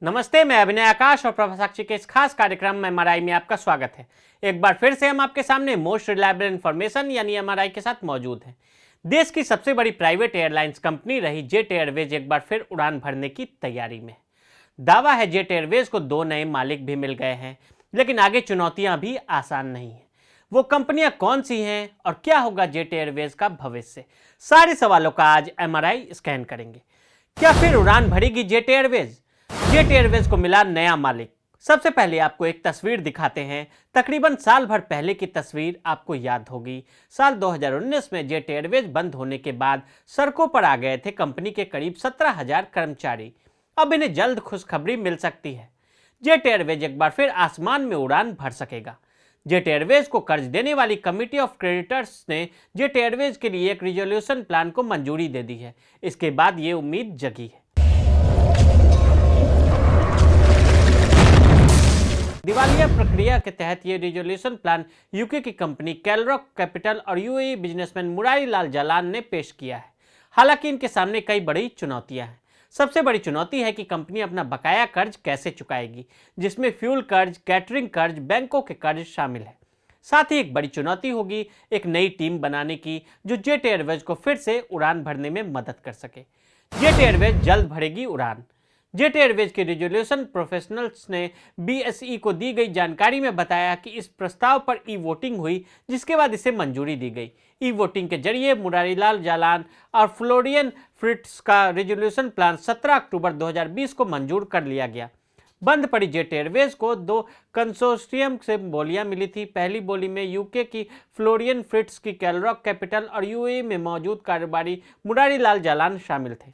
नमस्ते, मैं अभिनय आकाश और प्रभा साक्षी के इस खास कार्यक्रम में एमआरआई में आपका स्वागत है। एक बार फिर से हम आपके सामने मोस्ट रिलायबल इंफॉर्मेशन यानी एमआरआई के साथ मौजूद हैं। देश की सबसे बड़ी प्राइवेट एयरलाइंस कंपनी रही जेट एयरवेज एक बार फिर उड़ान भरने की तैयारी में। दावा है जेट एयरवेज को 2 नए मालिक भी मिल गए हैं, लेकिन आगे चुनौतियां भी आसान नहीं है। वो कंपनियां कौन सी हैं और क्या होगा जेट एयरवेज का भविष्य, सारे सवालों का आज एमआरआई स्कैन करेंगे। क्या फिर उड़ान भरेगी जेट एयरवेज? जेट एयरवेज को मिला नया मालिक। सबसे पहले आपको एक तस्वीर दिखाते हैं। तकरीबन साल भर पहले की तस्वीर आपको याद होगी। साल 2019 में जेट एयरवेज बंद होने के बाद सड़कों पर आ गए थे कंपनी के करीब 17,000 कर्मचारी। अब इन्हें जल्द खुशखबरी मिल सकती है। जेट एयरवेज एक बार फिर आसमान में उड़ान भर सकेगा। जेट एयरवेज को कर्ज देने वाली कमिटी ऑफ क्रेडिटर्स ने जेट एयरवेज के लिए एक रिजोल्यूशन प्लान को मंजूरी दे दी है। इसके बाद ये उम्मीद जगी है। दिवालिया प्रक्रिया के तहत ये रिजोल्यूशन प्लान यूके की कंपनी कैलरॉक कैपिटल और यूएई बिजनेसमैन मुरारी लाल जालान ने पेश किया है। हालांकि इनके सामने कई बड़ी चुनौतियां हैं। सबसे बड़ी चुनौती है कि कंपनी अपना बकाया कर्ज कैसे चुकाएगी, जिसमें फ्यूल कर्ज, कैटरिंग कर्ज, बैंकों के कर्ज शामिल है। साथ ही एक बड़ी चुनौती होगी एक नई टीम बनाने की, जो जेट एयरवेज को फिर से उड़ान भरने में मदद कर सके। जेट एयरवेज जल्द भरेगी उड़ान। जेट एयरवेज के रिजोल्यूशन प्रोफेशनल्स ने बीएसई को दी गई जानकारी में बताया कि इस प्रस्ताव पर ई वोटिंग हुई, जिसके बाद इसे मंजूरी दी गई। ई वोटिंग के जरिए मुरारीलाल जालान और फ्लोरियन फ्रिट्स का रिजोल्यूशन प्लान 17 अक्टूबर 2020 को मंजूर कर लिया गया। बंद पड़ी जेट एयरवेज को 2 कंसोर्शियम से बोलियां मिली थी। पहली बोली में यूके की फ्लोरियन फ्रिट्स की कैलरॉक कैपिटल और यूएई में मौजूद कारोबारी मुरारीलाल जालान शामिल थे।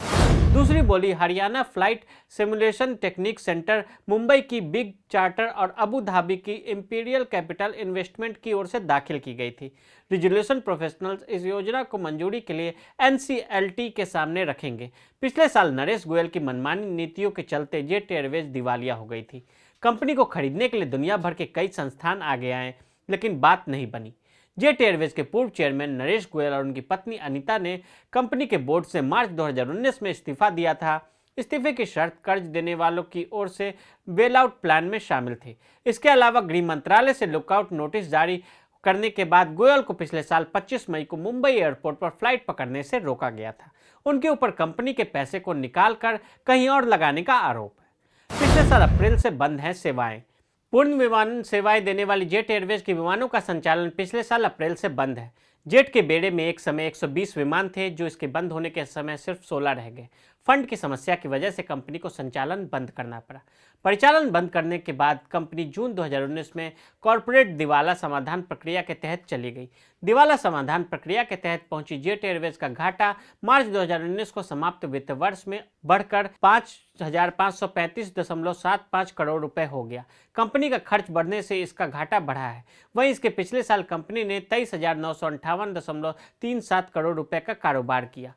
दूसरी बोली Haryana flight simulation technique centre, Mumbai की बिग चार्टर और अबू धाबी की इंपीरियल कैपिटल इन्वेस्टमेंट की ओर से दाखिल की गई थी। रिजोल्यूशन प्रोफेशनल्स इस योजना को मंजूरी के लिए एनसीएलटी के सामने रखेंगे। पिछले साल नरेश गोयल की मनमानी नीतियों के चलते जेट एयरवेज दिवालिया हो गई थी। कंपनी को खरीदने के लिए दुनिया भर के कई संस्थान आगे आए, लेकिन बात नहीं बनी। जेट एयरवेज के पूर्व चेयरमैन नरेश गोयल और उनकी पत्नी अनीता ने कंपनी के बोर्ड से मार्च 2019 में इस्तीफा दिया था। इस्तीफे की शर्त कर्ज देने वालों की ओर से बेल आउट प्लान में शामिल थी। इसके अलावा गृह मंत्रालय से लुकआउट नोटिस जारी करने के बाद गोयल को पिछले साल 25 मई को मुंबई एयरपोर्ट पर फ्लाइट पकड़ने से रोका गया था। उनके ऊपर कंपनी के पैसे को निकाल कर कहीं और लगाने का आरोप है। पिछले साल अप्रैल से बंद हैं सेवाएं। पूर्ण विमान सेवाएं देने वाली जेट एयरवेज के विमानों का संचालन पिछले साल अप्रैल से बंद है। जेट के बेड़े में एक समय 120 विमान थे, जो इसके बंद होने के समय सिर्फ 16 रह गए। फंड की समस्या की वजह से कंपनी को संचालन बंद करना पड़ा। परिचालन बंद करने के बाद कंपनी जून 2019 में कॉरपोरेट दिवाला समाधान प्रक्रिया के तहत चली गई। दिवाला समाधान प्रक्रिया के तहत पहुंची जेट एयरवेज का घाटा मार्च 2019 को समाप्त वित्त वर्ष में बढ़कर 5,535.75 करोड़ रुपए हो गया। कंपनी का खर्च बढ़ने से इसका घाटा बढ़ा है। वहीं इसके पिछले साल कंपनी ने 23,958.37 करोड़ रुपए का कारोबार किया।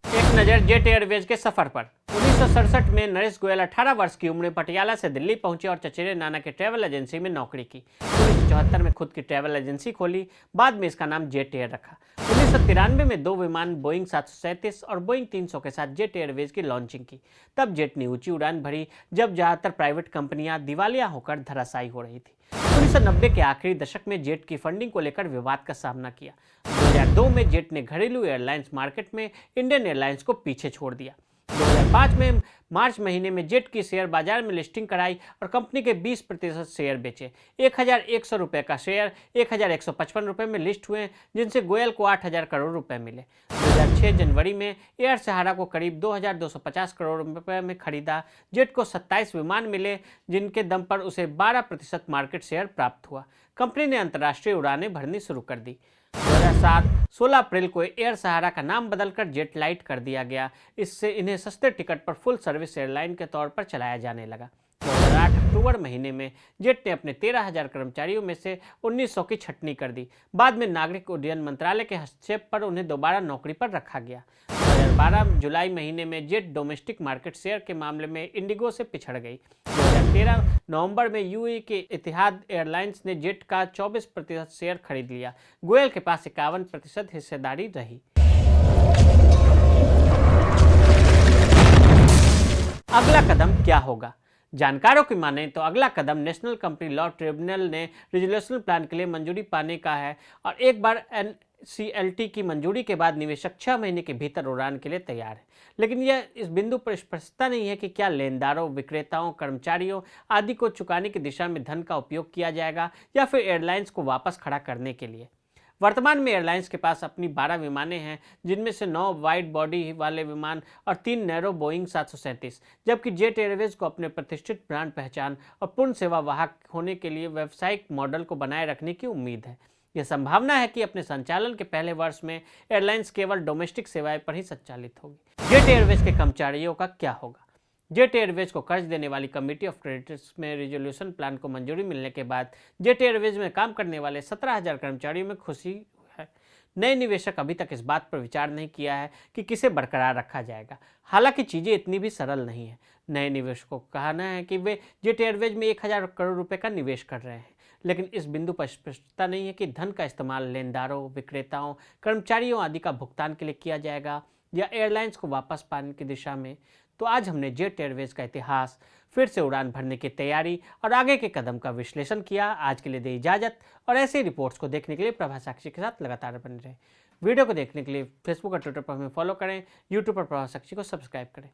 एक नजर जेट एयरवेज के सफर पर। 1967 में नरेश गोयल 18 वर्ष की उम्र में पटियाला से दिल्ली पहुंचे और चचेरे नाना के ट्रैवल एजेंसी में नौकरी की। 1974 में खुद की ट्रैवल एजेंसी खोली, बाद में इसका नाम जेट एयर रखा। 1993 में 2 विमान बोइंग 737 और बोइंग 300 के साथ जेट एयरवेज की लॉन्चिंग की। तब जेट ने ऊंची उड़ान भरी, जब ज्यादातर प्राइवेट कंपनियां दिवालिया होकर धराशायी हो रही थी। 1990 के आखिरी दशक में जेट की फंडिंग को लेकर विवाद का सामना किया। 2002 में जेट ने घरेलू एयरलाइंस मार्केट में इंडियन एयरलाइंस को पीछे छोड़ दिया। 2005 में मार्च महीने में जेट की शेयर बाजार में लिस्टिंग कराई और कंपनी के 20% शेयर बेचे। 1,100 रुपये का शेयर 1,155 रुपये में लिस्ट हुए, जिनसे गोयल को 8,000 करोड़ रुपए मिले। 2006 जनवरी में एयर सहारा को करीब 2,250 करोड़ रुपए में खरीदा। जेट को 27 विमान मिले, जिनके दम पर उसे 12% मार्केट शेयर प्राप्त हुआ। कंपनी ने अंतर्राष्ट्रीय उड़ानें भरनी शुरू कर दी। 2007 16 अप्रैल को एयर सहारा का नाम बदलकर जेट लाइट कर दिया गया। इससे इन्हें सस्ते टिकट पर फुल सर्विस एयरलाइन के तौर पर चलाया जाने लगा। 2008 अक्टूबर महीने में जेट ने अपने 13,000 कर्मचारियों में से 1,900 की छटनी कर दी। बाद में नागरिक उड्डयन मंत्रालय के हस्तक्षेप पर उन्हें दोबारा नौकरी पर रखा गया। 2012 जुलाई महीने में जेट डोमेस्टिक मार्केट शेयर के मामले में इंडिगो से पिछड़ गई। 2013 नवंबर में यूएई के इतिहाद एयरलाइंस ने जेट का 24% शेयर खरीद लिया। गोयल के पास 51% हिस्सेदारी रही। अगला कदम क्या होगा? जानकारों की माने तो अगला कदम नेशनल कंपनी लॉ ट्रिब्यूनल ने रिजोल्यूशन प्लान के लिए मंजूरी पाने का है और एक बार एनसीएलटी की मंजूरी के बाद निवेशक 6 महीने के भीतर उड़ान के लिए तैयार है। लेकिन यह इस बिंदु पर स्पष्टता नहीं है कि क्या लेनदारों, विक्रेताओं, कर्मचारियों आदि को चुकाने की दिशा में धन का उपयोग किया जाएगा या फिर एयरलाइंस को वापस खड़ा करने के लिए। वर्तमान में एयरलाइंस के पास अपनी 12 विमानें हैं, जिनमें से 9 वाइड बॉडी वाले विमान और 3 नैरो बोइंग 737, जबकि जेट एयरवेज को अपने प्रतिष्ठित ब्रांड पहचान और पूर्ण सेवा वाहक होने के लिए व्यावसायिक मॉडल को बनाए रखने की उम्मीद है। यह संभावना है कि अपने संचालन के पहले वर्ष में एयरलाइंस केवल डोमेस्टिक सेवाएं पर ही संचालित होगी। जेट एयरवेज के कर्मचारियों का क्या होगा? जेट एयरवेज को कर्ज देने वाली कमेटी ऑफ क्रेडिटर्स में रिजोल्यूशन प्लान को मंजूरी मिलने के बाद जेट एयरवेज में काम करने वाले 17,000 कर्मचारियों में खुशी है। नए निवेशक अभी तक इस बात पर विचार नहीं किया है कि किसे बरकरार रखा जाएगा। हालांकि चीजें इतनी भी सरल नहीं है। नए निवेशकों का कहना है कि वे जेट एयरवेज में 1,000 करोड़ रुपए का निवेश कर रहे हैं, लेकिन इस बिंदु पर स्पष्टता नहीं है कि धन का इस्तेमाल लेनदारों, विक्रेताओं, कर्मचारियों आदि का भुगतान के लिए किया जाएगा या एयरलाइंस को वापस पाने की दिशा में। तो आज हमने जेट एयरवेज का इतिहास, फिर से उड़ान भरने की तैयारी और आगे के कदम का विश्लेषण किया। आज के लिए दे इजाजत और ऐसे रिपोर्ट्स को देखने के लिए प्रभा साक्षी के साथ लगातार बने रहे। वीडियो को देखने के लिए फेसबुक और ट्विटर पर हमें फॉलो करें, यूट्यूब पर प्रभा साक्षी को सब्सक्राइब करें।